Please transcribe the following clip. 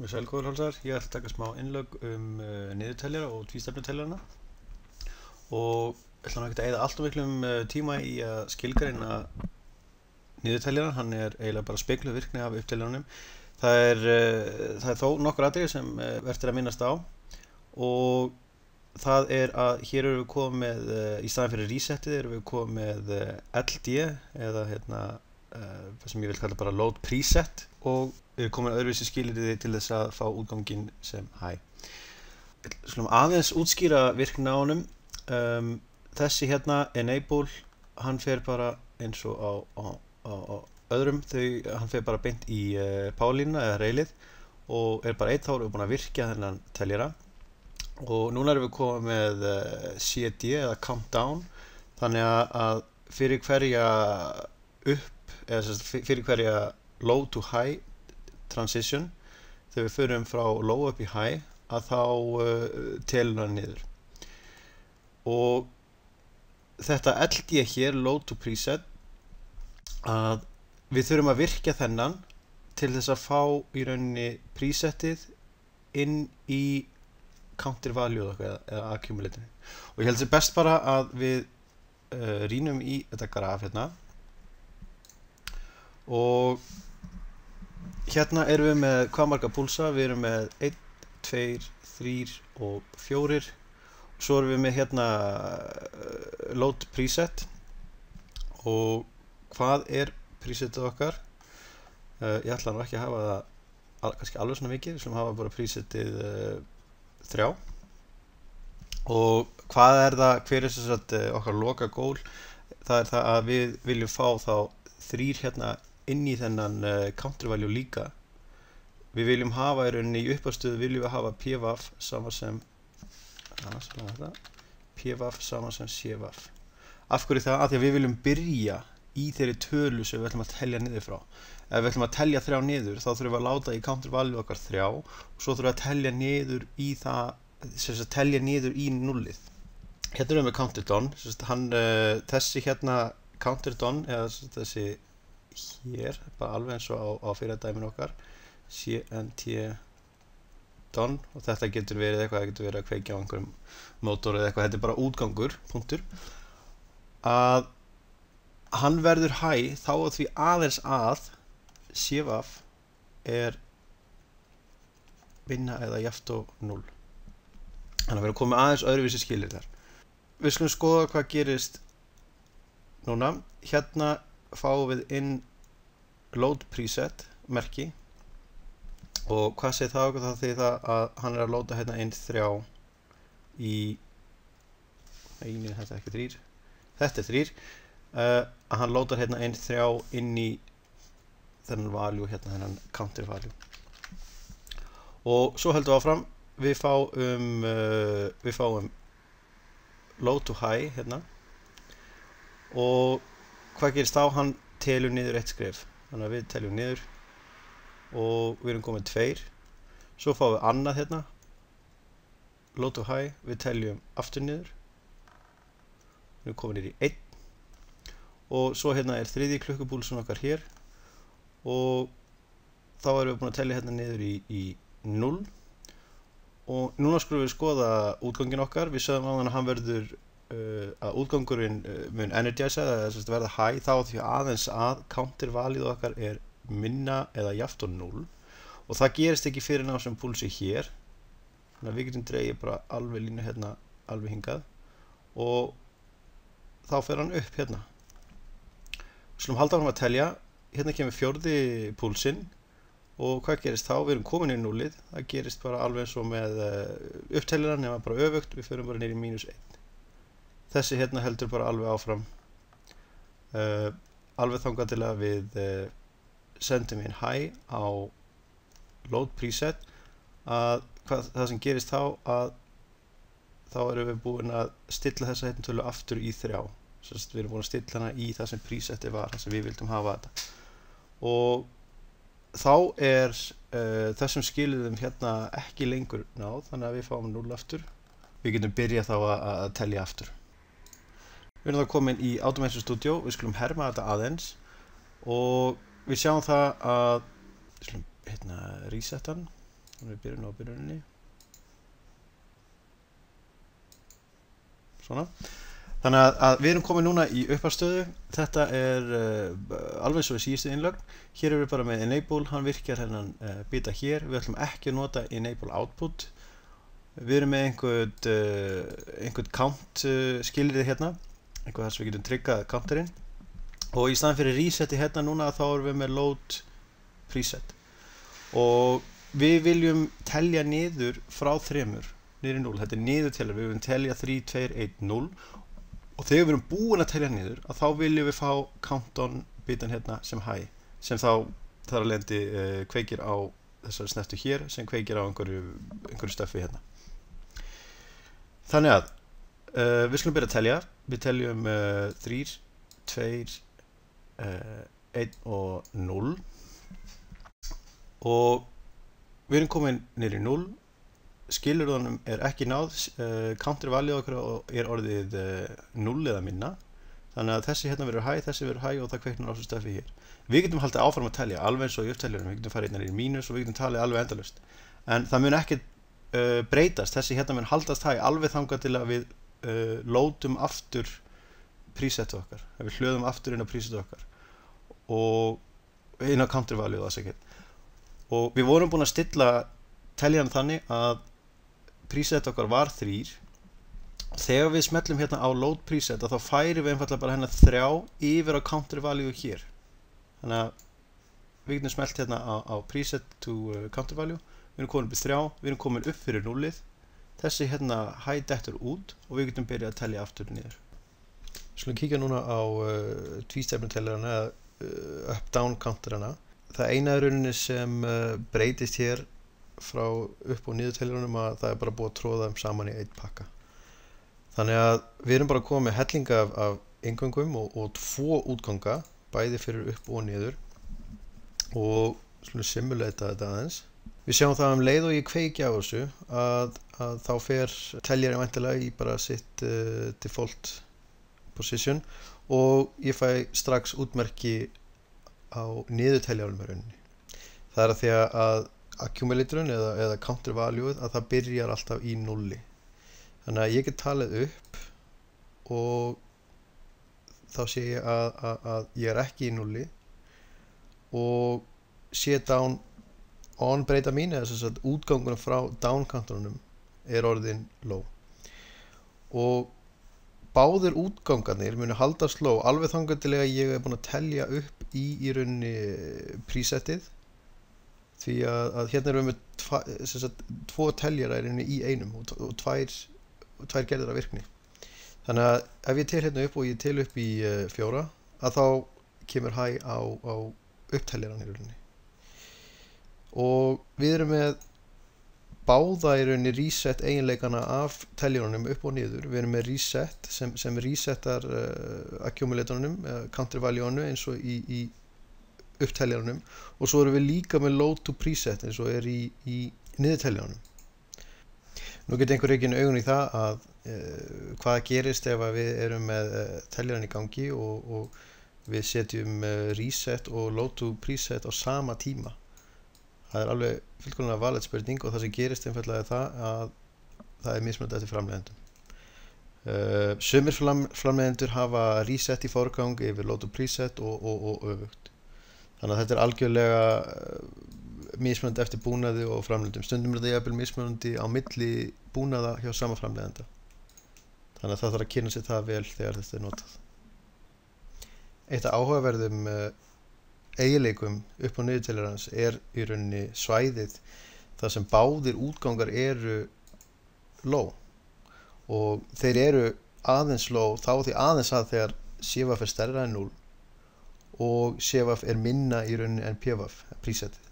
Komið sæl góðir hálsar, ég ætla að taka smá innlögg niðurteljara og tvístefnuteljarana og ætla ekki að eyða allt of miklum tíma í að skilgreina niðurteljaran, hann er eiginlega bara spegluð virkni af uppteljaranum. Það er þó nokkur atriði sem vert er að minnast á og það er að hér erum við komið með, í staðinn fyrir resetið erum við komið með LD eða það sem ég vil kalla bara load preset og við erum komin öðruvísi skilyrði til þess að fá útganginn sem high. Skulum aðeins útskýra virkni á honum. Þessi hérna enable, hann fer bara eins og á öðrum, hann fer bara beint í powerlínuna eða reilið og er bara þá erum við búin að virkja þennan teljara. Og núna erum við komið með CD eða countdown, þannig að fyrir hverja upp, eða fyrir hverja low to high transition, þegar við förum frá low upp í high, að þá telur hann niður. Og þetta LD hér, load to preset, að við þurfum að virkja þennan til þess að fá í rauninni presetið inn í counter value eða accumulator. Og ég held sér best bara að við rýnum í þetta graf hérna og hérna erum við með hvað marga púlsa. Við erum með 1, 2, 3 og 4 og svo erum við með hérna load preset. Og hvað er presetið okkar? Ég ætla nú ekki að hafa það kannski alveg svona mikið, við slum hafa bara presetið 3. Og hvað er það, hver er þess að okkar loka gól? Það er það að við viljum fá þá 3 hérna inn í þennan counter value líka. Við viljum hafa í rauninni í uppástöðu viljum við hafa pvaf sama sem pvaf sama sem cvaf. Af hverju það? Af því að við viljum byrja í þeirri tölu sem við ætlum að telja niður frá. Ef við ætlum að telja 3 niður, þá þurfum við að láta í counter value okkar 3 og svo þurfum við að telja niður í það, sem að telja niður í 0-ið. Hérna erum við counter done, þessi hérna counter done, eða þessi hér, bara alveg eins og á fyrir dæminu okkar, CNT done, og þetta getur verið eitthvað, það getur verið að kveikja á einhverjum mótor eða eitthvað, þetta er bara útgangur, punktur, að hann verður high þá að því aðeins að cvaf er minna eða jafnt og 0. Þannig að við erum komið aðeins öðruvísi skilir þar. Við skulum skoða hvað gerist núna. Hérna fáum við inn load preset merki og hvað segir það okkur? Það þýðir það að hann er að loada hérna inn 3 í þetta er ekki 3, þetta er 3 að hann loadar hérna inn 3 inn í þennan value hérna, þennan counter value. Og svo höldum við áfram, við fáum low to high hérna og hvað gerist þá? Hann telur niður eitt skref, þannig að við teljum niður og við erum komið 2. Svo fáum við annað hérna, low to high, við teljum aftur niður, við erum komið niður í 1 og svo hérna er 3. klukkupúlsun okkar hér og þá erum við búin að telja hérna niður í 0 og núna skulum við skoða útgangin okkar. Við sögum á hann að hann verður að útgangurinn mun energisa eða verða high þá því aðeins að counter value okkar er minna eða jafnt og 0 og það gerist ekki fyrir ná sem púlsi hér, þannig að við getum dreigið bara alveg línu hérna alveg hingað og þá fer hann upp hérna. Við slum halda áfram að telja. Hérna kemur 4. púlsinn og hvað gerist þá? Við erum komin í 0-ið, það gerist bara alveg eins og með uppteljaran nema bara öfugt, við förum bara niður í -1. Þessi hérna heldur bara alveg áfram alveg þangað til að við sendum inn high á load preset að það sem gerist þá erum við búin að stilla þessa hérna tölu aftur í 3. Við erum búin að stilla hana í það sem preseti var, það sem við vildum hafa þetta og þá er þessum skilyrðum hérna ekki lengur náð, þannig að við fáum 0 aftur. Við getum byrjað þá að telja aftur. Við erum þá komin í Automation Studio, við skulum herma þetta aðeins og við sjáum það að, við skulum hérna resetta hann Við byrjum á byrjuninni. Svona. Þannig að við erum komin núna í upphafsstöðu. Þetta alveg svo í síðustu innlögn. Hér erum við bara með enable, hann virkar hennan bita hér. Við ætlum ekki að nota enable output. Við erum með einhvern count skilyrði hérna, einhver þar sem við getum tryggað counterinn. Og í staðan fyrir reseti hérna núna þá erum við með load preset. Og við viljum telja niður frá 3 niður í 0. Þetta niðurteljar, við viljum telja 3, 2, 1, 0. Og þegar við erum búin að telja niður, að þá viljum við fá countdown bitan hérna sem high, sem þá þar að lendi kveikir á þessari snertu hér, sem kveikir á einhverju stöffi hérna. Þannig að við skulum byrja að telja. Við teljum 3, 2, 1 og 0. Og við erum komin niður í 0. Skilyrðunum ekki náð, counter value okkar orðið 0 eða minna. Þannig að þessi hérna verður high, þessi verður high og það kveiknar á þessu stöffi hér. Við getum haldið áfram að telja, alveg eins og í uppteljarum. Við getum farið hérna í mínus og við getum talið alveg endalaust. En það mun ekki breytast, þessi hérna mun haldast high alveg þangað til að við loadum aftur presetu okkar. Að við hlöðum aftur inn á presetu okkar. Og inn á counter value það sækir. Og við vorum búin að stilla teljan þannig að preset okkar var 3. Þegar við smellum hérna á load preset þá færum við einfallega bara hennar 3 yfir á counter value hér. Þannig að við getum smellt hérna á preset to counter value. Við erum komin upp í 3, við erum komin upp fyrir 0. Þessi hérna high dettur út og við getum byrjað að telja aftur niður. Við skulum kíkja núna á tvístefnuteljarana eða up-down counterana. Það eina í rauninni sem breytist hér frá upp- og niðurteljarunum að það bara búið að tróða þeim saman í einn pakka. Þannig að við erum bara komið með hellinga af inngöngum og 2 útganga, bæði fyrir upp og niður. Og skulum simulata þetta aðeins. Við sjáum það leið og ég kveiki á þessu að þá fer teljarinn væntanlega í bara sitt default position og ég fæ strax útmerki á niðurteljarunum í rauninni. Það að því að accumulatorinn eða counter value að það byrjar alltaf í 0. Þannig að ég get talið upp og þá sé ég að ég ekki í 0 og sé down on breyta mín eða þess að útgangunum frá down counterunum orðin low. Og báðir útgangarnir munu haldast low alveg þangað til að ég búin að telja upp í rauninni presetið. Því að hérna erum við með 2 teljara í einum og 2 gerðir af virkni. Þannig að ef ég tel hérna upp og ég tel upp í 4 að þá kemur high á uppteljaran í rauninni. Og við erum með báða í rauninni reset eiginleikana af teljarunum upp og niður. Við erum með reset sem resetar accumulatorunum, counter value-anu eins og í uppteljaranum og svo erum við líka með load to preset eins og í niðurteljaranum. Nú getur einhver reikinn augun í það að hvað gerist ef við erum með teljaran í gangi og við setjum reset og load to preset á sama tíma. Það alveg fullkomlega valid spurning og það sem gerist einfaldlega það að það mismunandi eftir framleiðendum. Sumir framleiðendur hafa reset í forgang yfir load to preset og öfugt. Þannig að þetta algjörlega mismunandi eftir búnaði og framleiðendum. Stundum þetta jafnvel mismunandi á milli búnaða hjá sama framleiðenda. Þannig að það þarf að kynna sér það vel þegar þetta notað. Eitt af áhugaverðum eiginleikum upp- og niðurteljarans í rauninni svæðið þar sem báðir útgangar eru low. Og þeir aðeins low þá því aðeins að þegar CVAF stærra en 0 og CVAF minna í rauninni en PVAF, presetið.